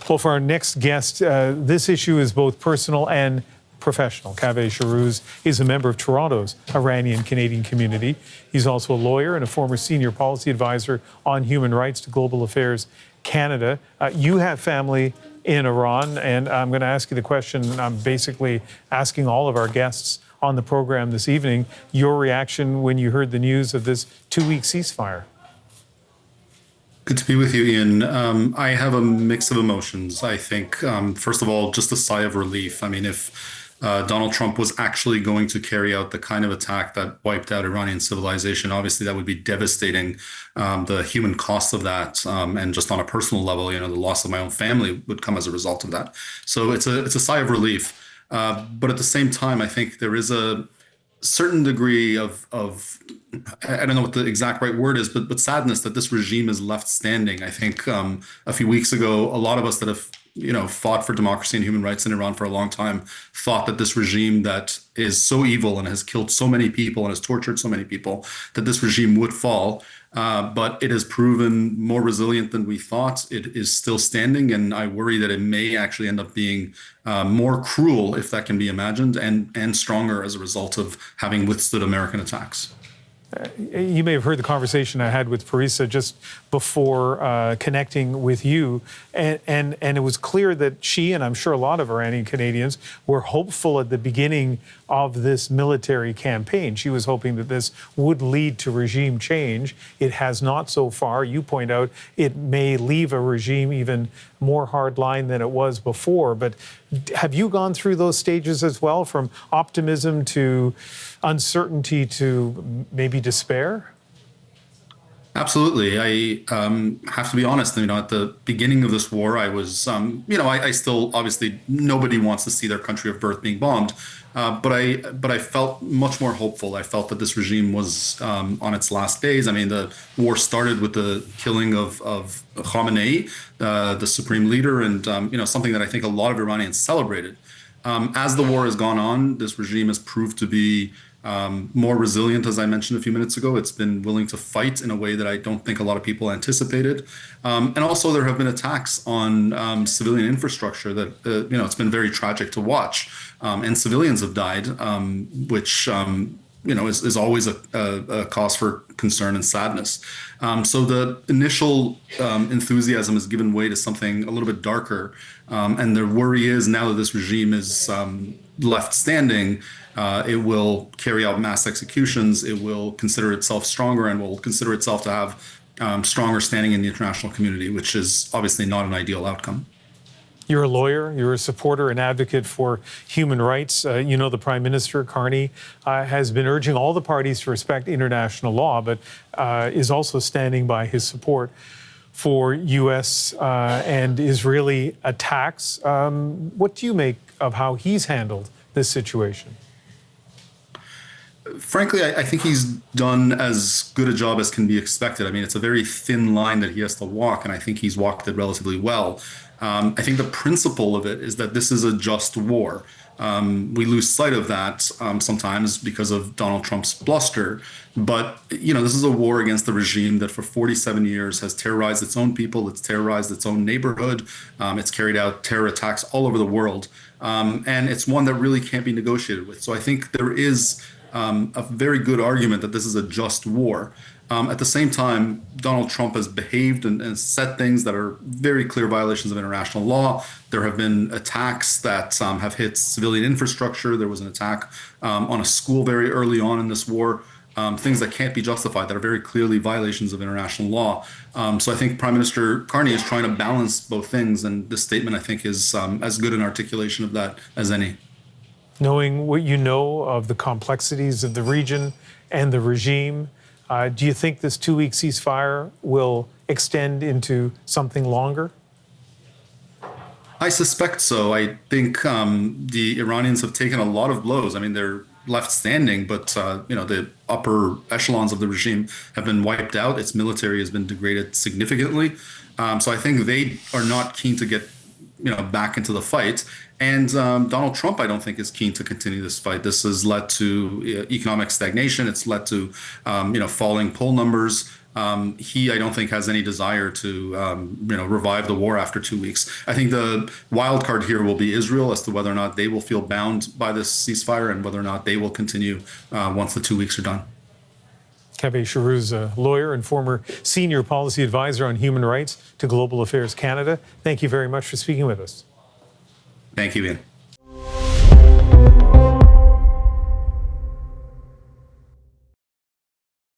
Well, for our next guest, this issue is both personal and professional. Kaveh Shahrooz is a member of Toronto's Iranian-Canadian community. He's also a lawyer and a former senior policy advisor on human rights to Global Affairs Canada. You have family in Iran, and I'm going to ask you the question I'm basically asking all of our guests on the program this evening, your reaction when you heard the news of this 2-week ceasefire. Good to be with you, Ian. I have a mix of emotions. I think, first of all, just a sigh of relief. I mean, if Donald Trump was actually going to carry out the kind of attack that wiped out Iranian civilization, obviously that would be devastating. The human cost of that, and just on a personal level, the loss of my own family would come as a result of that. So it's a sigh of relief. But at the same time, I think there is a certain degree of I don't know what the exact right word is, but sadness that this regime is left standing. I think a few weeks ago, a lot of us that have fought for democracy and human rights in Iran for a long time thought that this regime that is so evil and has killed so many people and has tortured so many people, that this regime would fall. But it has proven more resilient than we thought. It is still standing, and I worry that it may actually end up being more cruel, if that can be imagined, and stronger as a result of having withstood American attacks. You may have heard the conversation I had with Parisa just before connecting with you, and it was clear that she, and I'm sure a lot of Iranian Canadians, were hopeful at the beginning of this military campaign. She was hoping that this would lead to regime change. It has not so far. You point out it may leave a regime even more hardline than it was before. But have you gone through those stages as well, from optimism to uncertainty to maybe despair? Absolutely. I have to be honest. At the beginning of this war, I was, I still, obviously, nobody wants to see their country of birth being bombed, but I felt much more hopeful. I felt that this regime was on its last days. I mean, the war started with the killing of Khamenei, the supreme leader, and something that I think a lot of Iranians celebrated. As the war has gone on, this regime has proved to be more resilient, as I mentioned a few minutes ago. It's been willing to fight in a way that I don't think a lot of people anticipated. And also there have been attacks on civilian infrastructure that, it's been very tragic to watch. And civilians have died, which, is always a cause for concern and sadness. So the initial enthusiasm has given way to something a little bit darker. And the worry is, now that this regime is left standing, it will carry out mass executions. It will consider itself stronger and will consider itself to have stronger standing in the international community, which is obviously not an ideal outcome. You're a lawyer, you're a supporter and advocate for human rights. The Prime Minister, Carney, has been urging all the parties to respect international law, but is also standing by his support for U.S. And Israeli attacks. What do you make of how he's handled this situation? Frankly, I think he's done as good a job as can be expected. I mean, it's a very thin line that he has to walk, and I think he's walked it relatively well. I think the principle of it is that this is a just war. We lose sight of that sometimes because of Donald Trump's bluster. But, this is a war against the regime that for 47 years has terrorized its own people. It's terrorized its own neighborhood. It's carried out terror attacks all over the world. And it's one that really can't be negotiated with. So I think there is a very good argument that this is a just war. At the same time, Donald Trump has behaved and said things that are very clear violations of international law. There have been attacks that have hit civilian infrastructure. There was an attack on a school very early on in this war. Things that can't be justified, that are very clearly violations of international law. So I think Prime Minister Carney is trying to balance both things, and this statement, I think, is as good an articulation of that as any. Knowing what you know of the complexities of the region and the regime, do you think this 2-week ceasefire will extend into something longer? I suspect so. I think the Iranians have taken a lot of blows. I mean, they're left standing, but the upper echelons of the regime have been wiped out. Its military has been degraded significantly. So I think they are not keen to get back into the fight. And Donald Trump, I don't think, is keen to continue this fight. This has led to economic stagnation. It's led to falling poll numbers. he, I don't think, has any desire to, revive the war after 2 weeks. I think the wild card here will be Israel as to whether or not they will feel bound by this ceasefire and whether or not they will continue once the 2 weeks are done. Kaveh Shahrooz, a lawyer and former senior policy advisor on human rights to Global Affairs Canada. Thank you very much for speaking with us. Thank you, Ian.